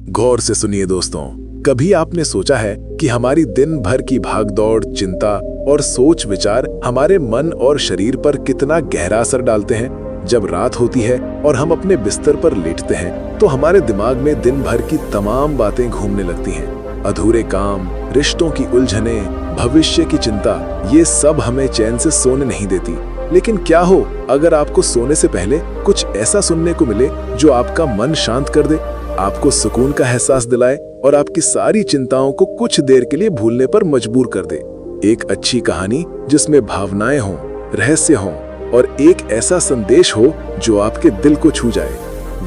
गौर से सुनिए दोस्तों, कभी आपने सोचा है कि हमारी दिन भर की भागदौड़, चिंता और सोच विचार हमारे मन और शरीर पर कितना गहरा असर डालते हैं। जब रात होती है और हम अपने बिस्तर पर लेटते हैं तो हमारे दिमाग में दिन भर की तमाम बातें घूमने लगती हैं। अधूरे काम, रिश्तों की उलझने, भविष्य की चिंता, ये सब हमें चैन से सोने नहीं देती। लेकिन क्या हो अगर आपको सोने से पहले कुछ ऐसा सुनने को मिले जो आपका मन शांत कर दे, आपको सुकून का एहसास दिलाए और आपकी सारी चिंताओं को कुछ देर के लिए भूलने पर मजबूर कर दे। एक अच्छी कहानी जिसमें भावनाएं हों, रहस्य हों और एक ऐसा संदेश हो जो आपके दिल को छू जाए।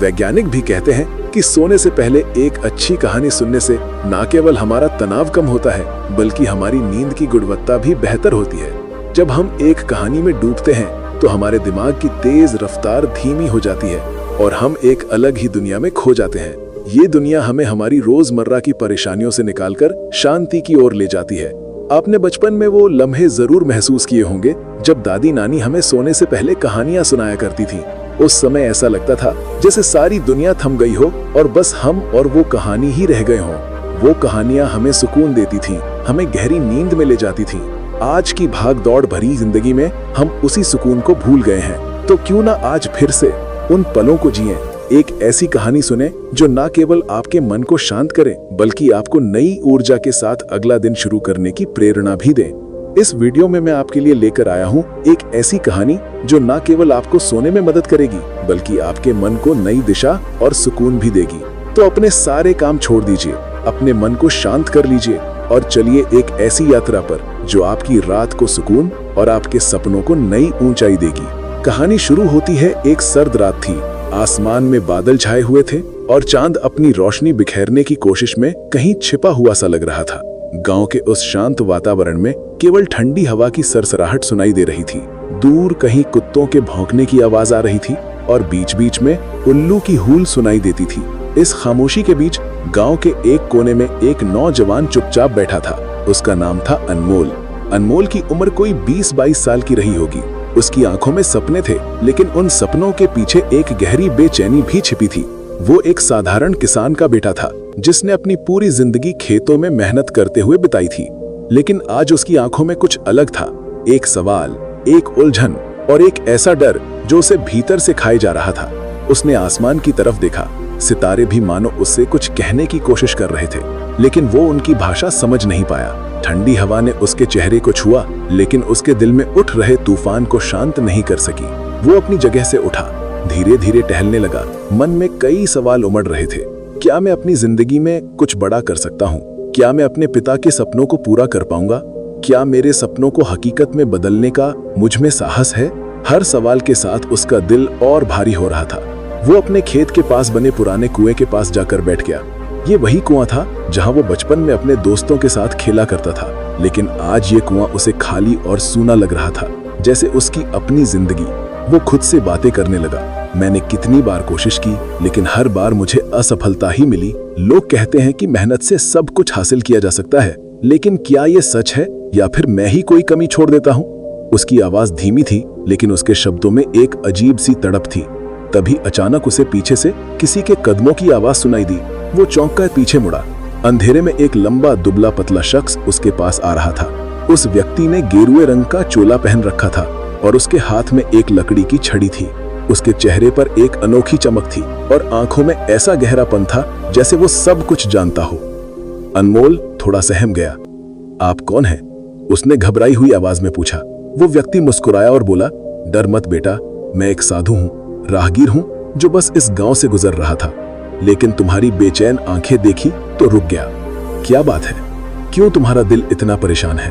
वैज्ञानिक भी कहते हैं कि सोने से पहले एक अच्छी कहानी सुनने से न केवल हमारा तनाव कम होता है बल्कि हमारी नींद की गुणवत्ता भी बेहतर होती है। जब हम एक कहानी में डूबते हैं तो हमारे दिमाग की तेज रफ्तार धीमी हो जाती है और हम एक अलग ही दुनिया में खो जाते हैं। ये दुनिया हमें हमारी रोजमर्रा की परेशानियों से निकालकर शांति की ओर ले जाती है। आपने बचपन में वो लम्हे जरूर महसूस किए होंगे जब दादी नानी हमें सोने से पहले कहानियां सुनाया करती थी। उस समय ऐसा लगता था जैसे सारी दुनिया थम गई हो और बस हम और वो कहानी ही रह गए हों। वो कहानियां हमें सुकून देती थीं, हमें गहरी नींद में ले जाती थीं। आज की भाग दौड़ भरी जिंदगी में हम उसी सुकून को भूल गए हैं। तो क्यों ना आज फिर से उन पलों को जिएं, एक ऐसी कहानी सुने जो न केवल आपके मन को शांत करे बल्कि आपको नई ऊर्जा के साथ अगला दिन शुरू करने की प्रेरणा भी दे। इस वीडियो में मैं आपके लिए लेकर आया हूँ एक ऐसी कहानी जो न केवल आपको सोने में मदद करेगी बल्कि आपके मन को नई दिशा और सुकून भी देगी। तो अपने सारे काम छोड़ दीजिए, अपने मन को शांत कर लीजिए और चलिए एक ऐसी यात्रा पर जो आपकी रात को सुकून और आपके सपनों को नई ऊंचाई देगी। कहानी शुरू होती है। एक सर्द रात थी, आसमान में बादल छाए हुए थे और चांद अपनी रोशनी बिखेरने की कोशिश में कहीं छिपा हुआ सा लग रहा था। गांव के उस शांत वातावरण में केवल ठंडी हवा की सरसराहट सुनाई दे रही थी। दूर कहीं कुत्तों के भौंकने की आवाज आ रही थी और बीच बीच में उल्लू की हूल सुनाई देती थी। इस खामोशी के बीच गांव के एक कोने में एक नौजवान चुपचाप बैठा था। उसका नाम था अनमोल। अनमोल की उम्र कोई 20-22 साल की रही होगी। उसकी आंखों में सपने थे, लेकिन उन सपनों के पीछे एक गहरी बेचैनी भी छिपी थी। वो एक साधारण किसान का बेटा था जिसने अपनी पूरी जिंदगी खेतों में मेहनत करते हुए बिताई थी। लेकिन आज उसकी आंखों में कुछ अलग था। एक सवाल, एक उलझन और एक ऐसा डर जो उसे भीतर से खाए जा रहा था। उसने आसमान की तरफ देखा। सितारे भी मानो उससे कुछ कहने की कोशिश कर रहे थे, लेकिन वो उनकी भाषा समझ नहीं पाया। ठंडी हवा ने उसके चेहरे को छुआ, लेकिन उसके दिल में उठ रहे तूफान को शांत नहीं कर सकी। वो अपनी जगह से उठा, धीरे धीरे टहलने लगा। मन में कई सवाल उमड़ रहे थे। क्या मैं अपनी जिंदगी में कुछ बड़ा कर सकता हूँ? क्या मैं अपने पिता के सपनों को पूरा कर पाऊंगा? क्या मेरे सपनों को हकीकत में बदलने का मुझ में साहस है? हर सवाल के साथ उसका दिल और भारी हो रहा था। वो अपने खेत के पास बने पुराने कुएं के पास जाकर बैठ गया। ये वही कुआं था जहां वो बचपन में अपने दोस्तों के साथ खेला करता था, लेकिन आज ये कुआं उसे खाली और सूना लग रहा था, जैसे उसकी अपनी जिंदगी। वो खुद से बातें करने लगा। मैंने कितनी बार कोशिश की, लेकिन हर बार मुझे असफलता ही मिली। लोग कहते हैं कि मेहनत से सब कुछ हासिल किया जा सकता है, लेकिन क्या ये सच है या फिर मैं ही कोई कमी छोड़ देता हूँ? उसकी आवाज धीमी थी, लेकिन उसके शब्दों में एक अजीब सी तड़प थी। तभी अचानक उसे पीछे से किसी के कदमों की आवाज सुनाई दी। वो चौंक कर पीछे मुड़ा। अंधेरे में एक लंबा दुबला पतला शख्स उसके पास आ रहा था। उस व्यक्ति ने गेरुए रंग का चोला पहन रखा था और उसके हाथ में एक लकड़ी की छड़ी थी। उसके चेहरे पर एक अनोखी चमक थी और आंखों में ऐसा गहरापन था जैसे वो सब कुछ जानता हो। अनमोल थोड़ा सहम गया। आप कौन हैं? उसने घबराई हुई आवाज में पूछा। वो व्यक्ति मुस्कुराया और बोला, डर मत बेटा, मैं एक साधु हूँ, राहगीर हूँ जो बस इस गांव से गुजर रहा था, लेकिन तुम्हारी बेचैन आंखें देखी तो रुक गया। क्या बात है? क्यों तुम्हारा दिल इतना परेशान है?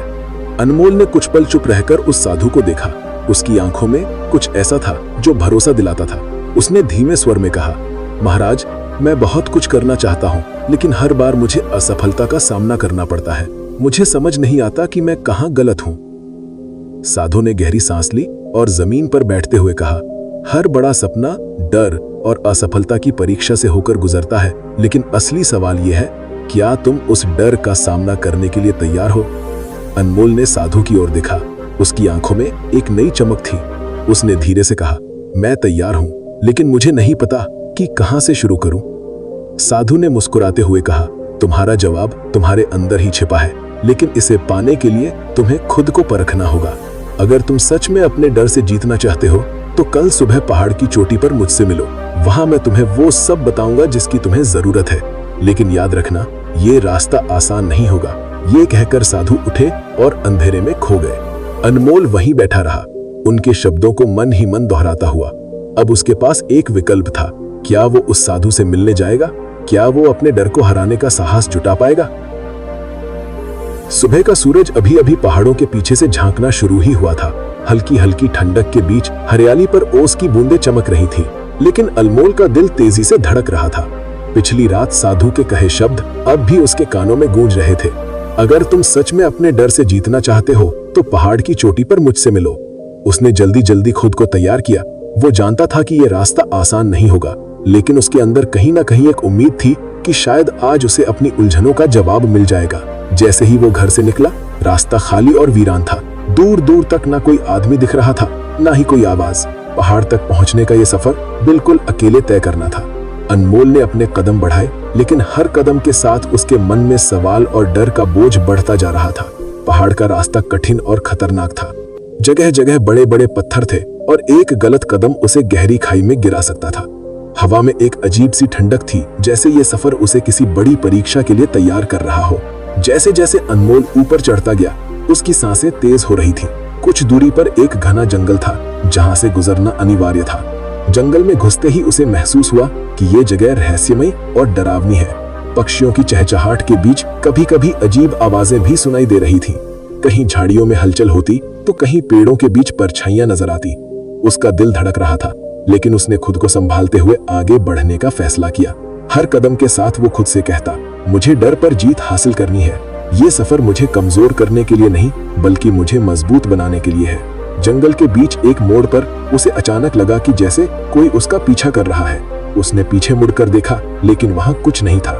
अनमोल ने कुछ पल चुप रहकर उस साधु को देखा। उसकी आंखों में कुछ ऐसा था जो भरोसा दिलाता था। उसने धीमे स्वर में कहा, महाराज, मैं बहुत कुछ करना चाहता हूँ, लेकिन हर बार मुझे असफलता का सामना करना पड़ता है। मुझे समझ नहीं आता कि मैं कहाँ गलत हूँ। साधु ने गहरी सांस ली और जमीन पर बैठते हुए कहा, हर बड़ा सपना डर और असफलता की परीक्षा से होकर गुजरता है, लेकिन असली सवाल यह है, क्या तुम उस डर का सामना करने के लिए तैयार हो? अनमोल ने साधु की ओर देखा। उसकी आंखों में एक नई चमक थी। उसने धीरे से कहा, मैं तैयार हूं, लेकिन मुझे नहीं पता कि कहां से शुरू करूं। साधु ने मुस्कुराते हुए कहा, तुम्हारा जवाब तुम्हारे अंदर ही छिपा है, लेकिन इसे पाने के लिए तुम्हें खुद को परखना होगा। अगर तुम सच में अपने डर से जीतना चाहते हो तो कल सुबह पहाड़ की चोटी पर मुझसे मिलो। वहां मैं तुम्हें वो सब बताऊंगा जिसकी तुम्हें जरूरत है, लेकिन याद रखना ये रास्ता आसान नहीं होगा। ये कहकर साधु उठे और अंधेरे में खो गए। अनमोल वहीं बैठा रहा, उनके शब्दों को मन ही मन दोहराता हुआ। अब उसके पास एक विकल्प था। क्या वो उस साधु से मिलने जाएगा? क्या वो अपने डर को हराने का साहस जुटा पाएगा? सुबह का सूरज अभी अभी पहाड़ों के पीछे से झांकना शुरू ही हुआ था। हल्की हल्की ठंडक के बीच हरियाली पर ओस की बूंदें चमक रही थी, लेकिन अनमोल का दिल तेजी से धड़क रहा था। पिछली रात साधु के कहे शब्द अब भी उसके कानों में गूंज रहे थे। अगर तुम सच में अपने डर से जीतना चाहते हो तो पहाड़ की चोटी पर मुझसे मिलो। उसने जल्दी जल्दी खुद को तैयार किया। वो जानता था कि यह रास्ता आसान नहीं होगा, लेकिन उसके अंदर कहीं ना कहीं एक उम्मीद थी कि शायद आज उसे अपनी उलझनों का जवाब मिल जाएगा। जैसे ही वो घर से निकला, रास्ता खाली और वीरान था। दूर दूर तक ना कोई आदमी दिख रहा था, ना ही कोई आवाज। पहाड़ तक पहुंचने का ये सफर बिल्कुल अकेले तय करना था। अनमोल ने अपने कदम बढ़ाए, लेकिन हर कदम के साथ उसके मन में सवाल और डर का बोझ बढ़ता जा रहा था। पहाड़ का रास्ता कठिन और खतरनाक था। जगह जगह बड़े बड़े पत्थर थे और एक गलत कदम उसे गहरी खाई में गिरा सकता था। हवा में एक अजीब सी ठंडक थी, जैसे ये सफर उसे किसी बड़ी परीक्षा के लिए तैयार कर रहा हो। जैसे जैसे अनमोल ऊपर चढ़ता गया, उसकी सांसें तेज हो रही थीं। कुछ दूरी पर एक घना जंगल था, जहां से गुजरना अनिवार्य था। जंगल में घुसते ही उसे महसूस हुआ कि ये जगह रहस्यमयी और डरावनी है। पक्षियों की चहचहाट के बीच कभी कभी अजीब आवाजें भी सुनाई दे रही थीं। कहीं झाड़ियों में हलचल होती तो कहीं पेड़ों के बीच परछाइयां नजर आती। उसका दिल धड़क रहा था, लेकिन उसने खुद को संभालते हुए आगे बढ़ने का फैसला किया। हर कदम के साथ वो खुद से कहता, मुझे डर पर जीत हासिल करनी है। ये सफर मुझे कमजोर करने के लिए नहीं, बल्कि मुझे मजबूत बनाने के लिए है। जंगल के बीच एक मोड़ पर उसे अचानक लगा कि जैसे कोई उसका पीछा कर रहा है। उसने पीछे मुड़कर देखा, लेकिन वहां कुछ नहीं था।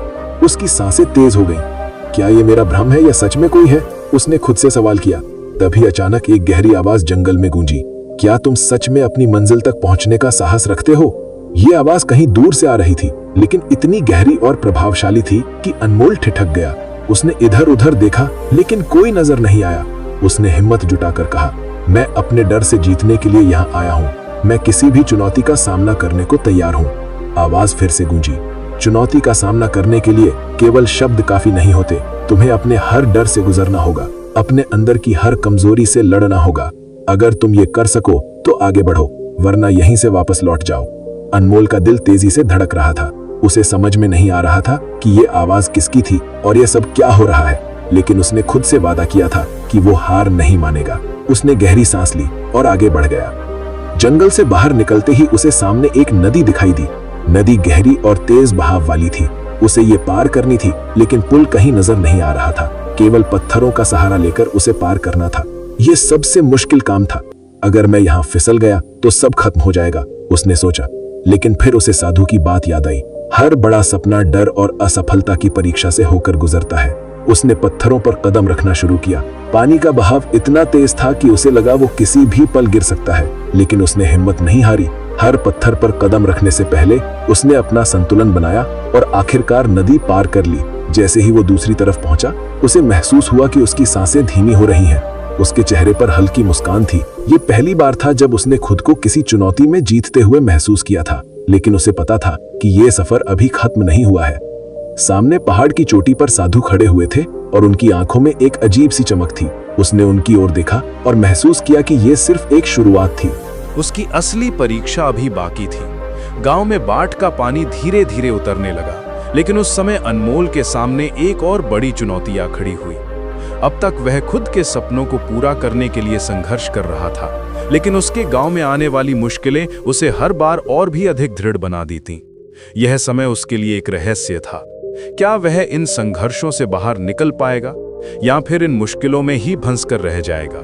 उसकी सांसें तेज हो गईं। क्या ये मेरा भ्रम है या सच में कोई है? उसने खुद से सवाल किया। तभी अचानक एक गहरी आवाज जंगल में गूंजी, क्या तुम सच में अपनी मंजिल तक पहुंचने का साहस रखते हो? ये आवाज कहीं दूर से आ रही थी, लेकिन इतनी गहरी और प्रभावशाली थी कि अनमोल ठिठक गया। उसने इधर उधर देखा, लेकिन कोई नजर नहीं आया। उसने हिम्मत जुटाकर कहा, मैं अपने डर से जीतने के लिए यहाँ आया हूँ। मैं किसी भी चुनौती का सामना करने को तैयार हूँ। आवाज फिर से गूंजी। चुनौती का सामना करने के लिए केवल शब्द काफी नहीं होते। तुम्हें अपने हर डर से गुजरना होगा, अपने अंदर की हर कमजोरी से लड़ना होगा। अगर तुम ये कर सको तो आगे बढ़ो, वरना यहीं से वापस लौट जाओ। अनमोल का दिल तेजी से धड़क रहा था। उसे समझ में नहीं आ रहा था कि ये आवाज किसकी थी और ये सब क्या हो रहा है, लेकिन उसने खुद से वादा किया था कि वो हार नहीं मानेगा। उसने गहरी सांस ली और आगे बढ़ गया। जंगल से बाहर निकलते ही उसे सामने एक नदी दिखाई दी। नदी गहरी और तेज बहाव वाली थी। उसे ये पार करनी थी, लेकिन पुल कहीं नजर नहीं आ रहा था। केवल पत्थरों का सहारा लेकर उसे पार करना था। ये सबसे मुश्किल काम था। अगर मैं यहाँ फिसल गया तो सब खत्म हो जाएगा, उसने सोचा। लेकिन फिर उसे साधु की बात याद आई। हर बड़ा सपना डर और असफलता की परीक्षा से होकर गुजरता है। उसने पत्थरों पर कदम रखना शुरू किया। पानी का बहाव इतना तेज था कि उसे लगा वो किसी भी पल गिर सकता है, लेकिन उसने हिम्मत नहीं हारी। हर पत्थर पर कदम रखने से पहले उसने अपना संतुलन बनाया और आखिरकार नदी पार कर ली। जैसे ही वो दूसरी तरफ पहुंचा, उसे महसूस हुआ कि उसकी सांसें धीमी हो रही हैं। उसके चेहरे पर हल्की मुस्कान थी। ये पहली बार था जब उसने खुद को किसी चुनौती में जीतते हुए महसूस किया था, लेकिन उसे पता था कि ये सफर अभी खत्म नहीं हुआ है। सामने पहाड़ की चोटी पर साधु खड़े हुए थे और उनकी आंखों में एक अजीब सी चमक थी। उसने उनकी ओर देखा और महसूस किया कि ये सिर्फ एक शुरुआत थी। उसकी असली परीक्षा अभी बाकी थी। गांव में बाढ़ का पानी धीरे धीरे उतरने लगा, लेकिन उस समय अनमोल के सामने एक और बड़ी चुनौती आ खड़ी हुई। अब तक वह खुद के सपनों को पूरा करने के लिए संघर्ष कर रहा था, लेकिन उसके गांव में आने वाली मुश्किलें उसे हर बार और भी अधिक दृढ़ बना दी थीं। यह समय उसके लिए एक रहस्य था। क्या वह इन संघर्षों से बाहर निकल पाएगा या फिर इन मुश्किलों में ही फंस कर रह जाएगा?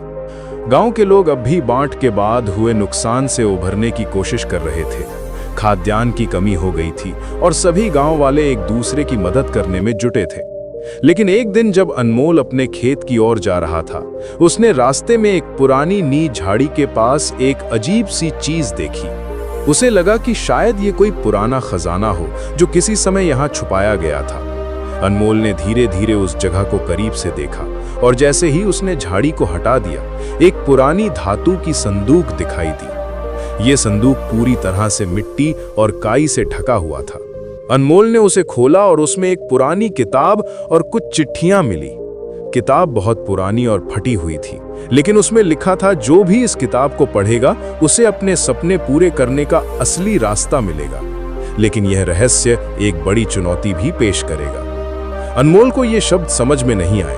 गांव के लोग अब भी बाढ़ के बाद हुए नुकसान से उभरने की कोशिश कर रहे थे। खाद्यान्न की कमी हो गई थी और सभी गांव वाले एक दूसरे की मदद करने में जुटे थे। लेकिन एक दिन जब अनमोल अपने खेत की ओर जा रहा था, उसने रास्ते में एक पुरानी नी झाड़ी के पास एक अजीब सी चीज देखी। उसे लगा कि शायद ये कोई पुराना खजाना हो जो किसी समय यहाँ छुपाया गया था। अनमोल ने धीरे धीरे उस जगह को करीब से देखा और जैसे ही उसने झाड़ी को हटा दिया, एक पुरानी धातु की संदूक दिखाई दी। ये संदूक पूरी तरह से मिट्टी और काई से ढका हुआ था। अनमोल ने उसे खोला और उसमें एक पुरानी किताब और कुछ चिट्ठियां मिली। किताब बहुत पुरानी और फटी हुई थी, लेकिन उसमें लिखा था जो भी इस किताब को पढ़ेगा उसे अपने सपने पूरे करने का असली रास्ता मिलेगा। लेकिन यह रहस्य एक बड़ी चुनौती भी पेश करेगा। अनमोल को ये शब्द समझ में नहीं आए।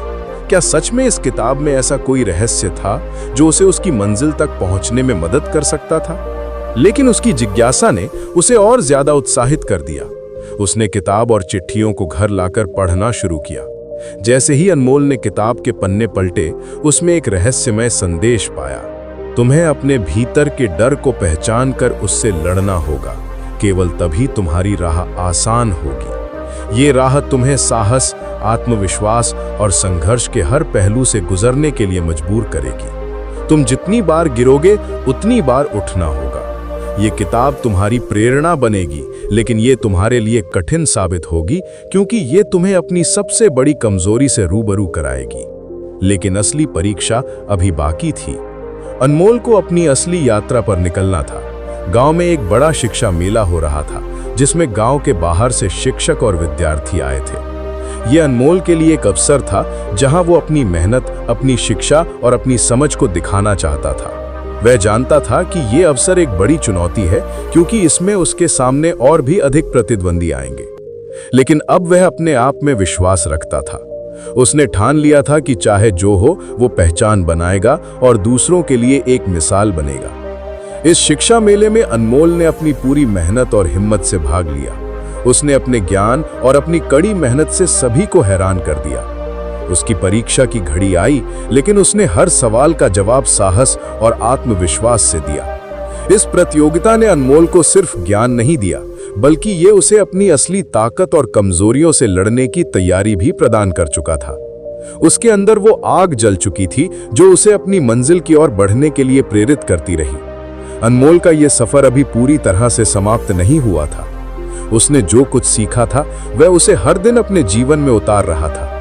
क्या सच में इस किताब में ऐसा कोई रहस्य था जो उसे उसकी मंजिल तक पहुंचने में मदद कर सकता था? लेकिन उसकी जिज्ञासा ने उसे और ज्यादा उत्साहित कर दिया। उसने किताब और चिट्ठियों को घर लाकर पढ़ना शुरू किया। जैसे ही अनमोल ने किताब के पन्ने पलटे, उसमें एक रहस्यमय संदेश पाया। तुम्हें अपने भीतर के डर को पहचान कर उससे लड़ना होगा। केवल तभी तुम्हारी राह आसान होगी। ये राह तुम्हें साहस, आत्मविश्वास और संघर्ष के हर पहलू से गुजरने के लिए मजबूर करेगी। तुम जितनी बार गिरोगे उतनी बार उठना होगा। ये किताब तुम्हारी प्रेरणा बनेगी, लेकिन ये तुम्हारे लिए कठिन साबित होगी, क्योंकि ये तुम्हें अपनी सबसे बड़ी कमजोरी से रूबरू कराएगी। लेकिन असली परीक्षा अभी बाकी थी। अनमोल को अपनी असली यात्रा पर निकलना था। गांव में एक बड़ा शिक्षा मेला हो रहा था, जिसमें गांव के बाहर से शिक्षक और विद्यार्थी आए थे। यह अनमोल के लिए एक अवसर था जहां वो अपनी मेहनत, अपनी शिक्षा और अपनी समझ को दिखाना चाहता था। वह जानता था कि यह अवसर एक बड़ी चुनौती है, क्योंकि इसमें उसके सामने और भी अधिक प्रतिद्वंदी आएंगे। लेकिन अब वह अपने आप में विश्वास रखता था। उसने ठान लिया था कि चाहे जो हो, वो पहचान बनाएगा और दूसरों के लिए एक मिसाल बनेगा। इस शिक्षा मेले में अनमोल ने अपनी पूरी मेहनत और हिम्मत से भाग लिया। उसने अपने ज्ञान और अपनी कड़ी मेहनत से सभी को हैरान कर दिया। उसकी परीक्षा की घड़ी आई, लेकिन उसने हर सवाल का जवाब साहस और आत्मविश्वास से दिया। इस प्रतियोगिता ने अनमोल को सिर्फ ज्ञान नहीं दिया, बल्कि ये उसे अपनी असली ताकत और कमजोरियों से लड़ने की तैयारी भी प्रदान कर चुका था। उसके अंदर वो आग जल चुकी थी जो उसे अपनी मंजिल की ओर बढ़ने के लिए प्रेरित करती रही। अनमोल का यह सफर अभी पूरी तरह से समाप्त नहीं हुआ था। उसने जो कुछ सीखा था वह उसे हर दिन अपने जीवन में उतार रहा था।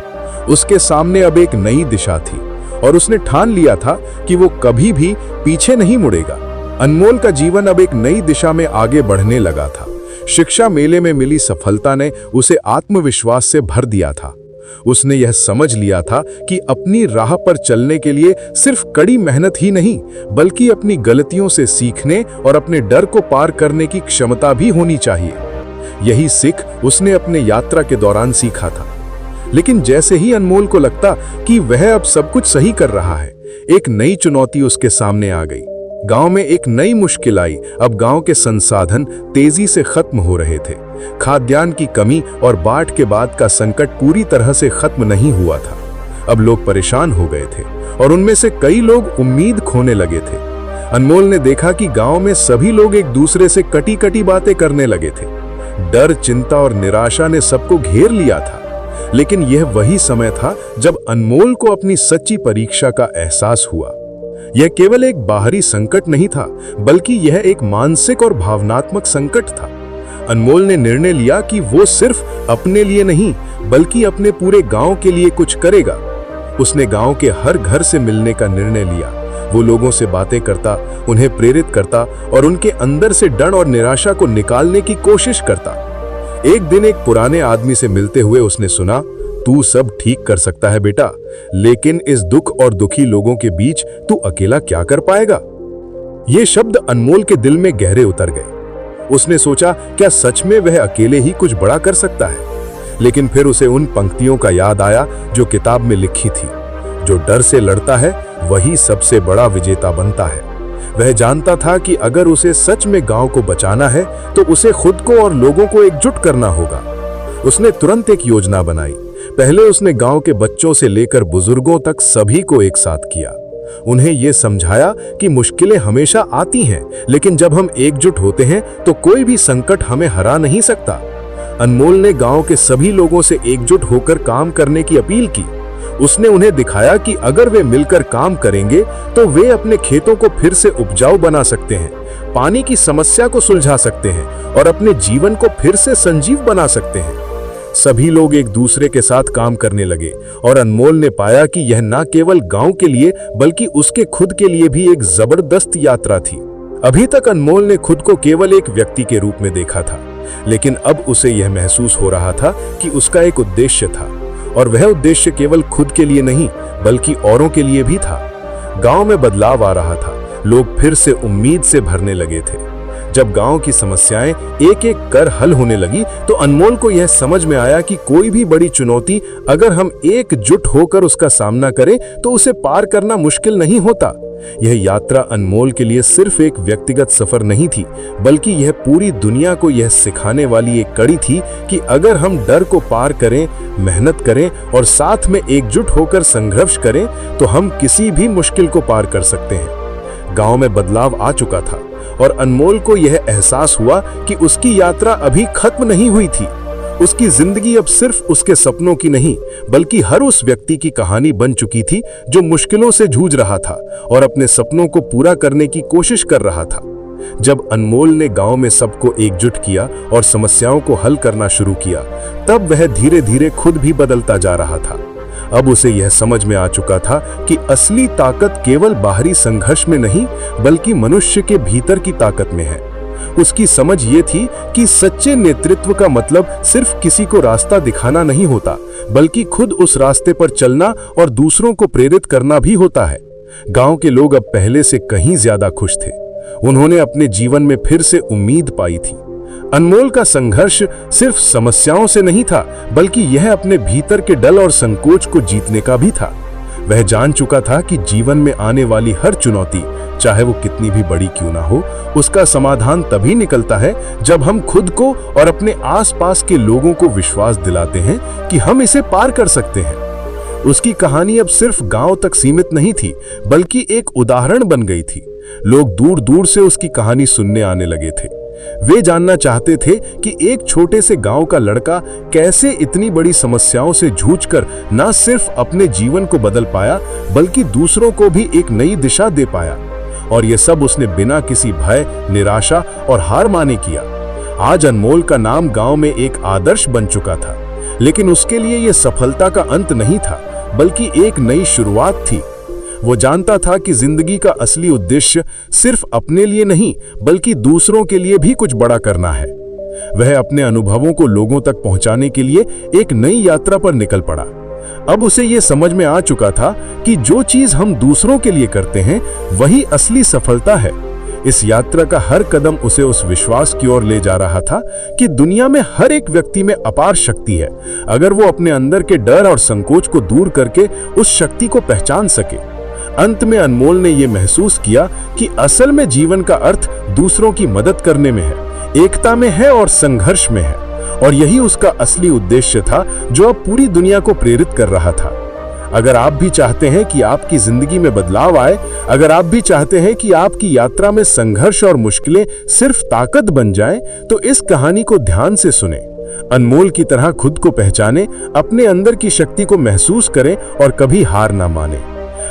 उसके सामने अब एक नई दिशा थी और उसने ठान लिया था कि वो कभी भी पीछे नहीं मुड़ेगा। अनमोल का जीवन अब एक नई दिशा में आगे बढ़ने लगा था। शिक्षा मेले में मिली सफलता ने उसे आत्मविश्वास से भर दिया था। उसने यह समझ लिया था कि अपनी राह पर चलने के लिए सिर्फ कड़ी मेहनत ही नहीं, बल्कि अपनी गलतियों से सीखने और अपने डर को पार करने की क्षमता भी होनी चाहिए। यही सीख उसने अपने यात्रा के दौरान सीखा था। लेकिन जैसे ही अनमोल को लगता कि वह अब सब कुछ सही कर रहा है, एक नई चुनौती उसके सामने आ गई। गांव में एक नई मुश्किल आई। अब गांव के संसाधन तेजी से खत्म हो रहे थे। खाद्यान्न की कमी और बाढ़ के बाद का संकट पूरी तरह से खत्म नहीं हुआ था। अब लोग परेशान हो गए थे और उनमें से कई लोग उम्मीद खोने लगे थे। अनमोल ने देखा कि गांव में सभी लोग एक दूसरे से कटी कटी बातें करने लगे थे। डर, चिंता और निराशा ने सबको घेर लिया था। लेकिन यह वही समय था जब अनमोल को अपनी सच्ची परीक्षा का एहसास हुआ। यह केवल एक बाहरी संकट नहीं था, बल्कि यह एक मानसिक और भावनात्मक संकट था। अनमोल ने निर्णय लिया कि वो सिर्फ अपने लिए नहीं, बल्कि अपने पूरे गांव के लिए कुछ करेगा। उसने गांव के हर घर से मिलने का निर्णय लिया। वो लोगों से बातें करता, उन्हें प्रेरित करता और उनके अंदर से डर और निराशा को निकालने की कोशिश करता। एक दिन एक पुराने आदमी से मिलते हुए उसने सुना, तू सब ठीक कर सकता है बेटा, लेकिन इस दुख और दुखी लोगों के बीच तू अकेला क्या कर पाएगा। ये शब्द अनमोल के दिल में गहरे उतर गए। उसने सोचा, क्या सच में वह अकेले ही कुछ बड़ा कर सकता है? लेकिन फिर उसे उन पंक्तियों का याद आया जो किताब में लिखी थी, जो डर से लड़ता है वही सबसे बड़ा विजेता बनता है। वह जानता था कि अगर उसे सच में गांव को बचाना है तो उसे खुद को और लोगों को एकजुट करना होगा। उसने तुरंत एक योजना बनाई। पहले उसने गांव के बच्चों से लेकर बुजुर्गों तक सभी को एक साथ किया। उन्हें यह समझाया कि मुश्किलें हमेशा आती हैं, लेकिन जब हम एकजुट होते हैं तो कोई भी संकट हमें हरा नहीं सकता। अनमोल ने गांव के सभी लोगों से एकजुट होकर काम करने की अपील की। उसने उन्हें दिखाया कि अगर वे मिलकर काम करेंगे तो वे अपने खेतों को फिर से उपजाऊ बना सकते हैं, पानी की समस्या को सुलझा सकते हैं और अपने जीवन को फिर से संजीव बना सकते हैं। सभी लोग एक दूसरे के साथ काम करने लगे और अनमोल ने पाया कि यह न केवल गांव के लिए बल्कि उसके खुद के लिए भी एक जबरदस्त यात्रा थी। अभी तक अनमोल ने खुद को केवल एक व्यक्ति के रूप में देखा था, लेकिन अब उसे यह महसूस हो रहा था कि उसका एक उद्देश्य था, और वह उद्देश्य केवल खुद के लिए नहीं बल्कि औरों के लिए भी था। गांव में बदलाव आ रहा था, लोग फिर से उम्मीद से भरने लगे थे। जब गांव की समस्याएं एक एक कर हल होने लगी तो अनमोल को यह समझ में आया कि कोई भी बड़ी चुनौती अगर हम एकजुट होकर उसका सामना करें तो उसे पार करना मुश्किल नहीं होता। यह यात्रा अनमोल के लिए सिर्फ एक व्यक्तिगत सफर नहीं थी, बल्कि यह पूरी दुनिया को यह सिखाने वाली एक कड़ी थी कि अगर हम डर को पार करें, मेहनत करें और साथ में एकजुट होकर संघर्ष करें तो हम किसी भी मुश्किल को पार कर सकते हैं। गांव में बदलाव आ चुका था और अनमोल को यह एहसास हुआ कि उसकी यात्रा अभी खत्म नहीं हुई थी। उसकी जिंदगी अब सिर्फ उसके सपनों की नहीं बल्कि हर उस व्यक्ति की कहानी बन चुकी थी जो मुश्किलों से जूझ रहा था और अपने सपनों को पूरा करने की कोशिश कर रहा था। जब अनमोल ने गांव में सबको एकजुट किया और समस्याओं को हल करना शुरू किया, तब वह धीरे धीरे खुद भी बदलता जा रहा था। अब उसे यह समझ में आ चुका था कि असली ताकत केवल बाहरी संघर्ष में नहीं बल्कि मनुष्य के भीतर की ताकत में है। उसकी समझ ये थी कि सच्चे नेतृत्व का मतलब सिर्फ किसी को रास्ता दिखाना नहीं होता, बल्कि खुद उस रास्ते पर चलना और दूसरों को प्रेरित करना भी होता है। गांव के लोग अब पहले से कहीं ज्यादा खुश थे। उन्होंने अपने जीवन में फिर से उम्मीद पाई थी। अनमोल का संघर्ष सिर्फ समस्याओं से नहीं था, बल्कि यह अपने भीतर के डर और संकोच को जीतने का भी था। वह जान चुका था कि जीवन में आने वाली हर चुनौती, चाहे वो कितनी भी बड़ी क्यों ना हो, उसका समाधान तभी निकलता है जब हम खुद को और अपने आसपास के लोगों को विश्वास दिलाते हैं कि हम इसे पार कर सकते हैं। उसकी कहानी अब सिर्फ गांव तक सीमित नहीं थी, बल्कि एक उदाहरण बन गई थी। लोग दूर दूर से उसकी कहानी सुनने आने लगे थे। वे जानना चाहते थे कि एक छोटे से गांव का लड़का कैसे इतनी बड़ी समस्याओं से जूझकर न सिर्फ अपने जीवन को बदल पाया बल्कि दूसरों को भी एक नई दिशा दे पाया। और यह सब उसने बिना किसी भय, निराशा और हार माने किया। आज अनमोल का नाम गांव में एक आदर्श बन चुका था, लेकिन उसके लिए यह सफलता का अंत नहीं था बल्कि एक नई शुरुआत थी। वो जानता था कि जिंदगी का असली उद्देश्य सिर्फ अपने लिए नहीं बल्कि दूसरों के लिए भी कुछ बड़ा करना है। वह अपने अनुभवों को लोगों तक पहुंचाने के लिए एक नई यात्रा पर निकल पड़ा। अब उसे यह समझ में आ चुका था कि जो चीज हम दूसरों के लिए करते हैं वही असली सफलता है। इस यात्रा का हर कदम उसे उस विश्वास की ओर ले जा रहा था कि दुनिया में हर एक व्यक्ति में अपार शक्ति है, अगर वो अपने अंदर के डर और संकोच को दूर करके उस शक्ति को पहचान सके। अंत में अनमोल ने यह महसूस किया कि असल में जीवन का अर्थ दूसरों की मदद करने में है, एकता में है और संघर्ष में है, और यही उसका असली उद्देश्य था जो अब पूरी दुनिया को प्रेरित कर रहा था। अगर आप भी चाहते हैं कि आपकी जिंदगी में बदलाव आए, अगर आप भी चाहते हैं कि आपकी यात्रा में संघर्ष और मुश्किलें सिर्फ ताकत बन जाएं, तो इस कहानी को ध्यान से सुने। अनमोल की तरह खुद को पहचाने, अपने अंदर की शक्ति को महसूस करें और कभी हार ना माने।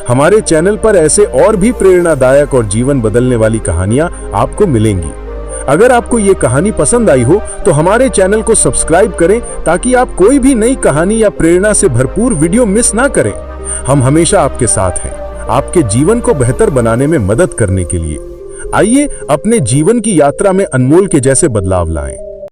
हमारे चैनल पर ऐसे और भी प्रेरणादायक और जीवन बदलने वाली कहानियां आपको मिलेंगी। अगर आपको ये कहानी पसंद आई हो तो हमारे चैनल को सब्सक्राइब करें ताकि आप कोई भी नई कहानी या प्रेरणा से भरपूर वीडियो मिस ना करें। हम हमेशा आपके साथ हैं, आपके जीवन को बेहतर बनाने में मदद करने के लिए। आइए अपने जीवन की यात्रा में अनमोल के जैसे बदलाव लाएं।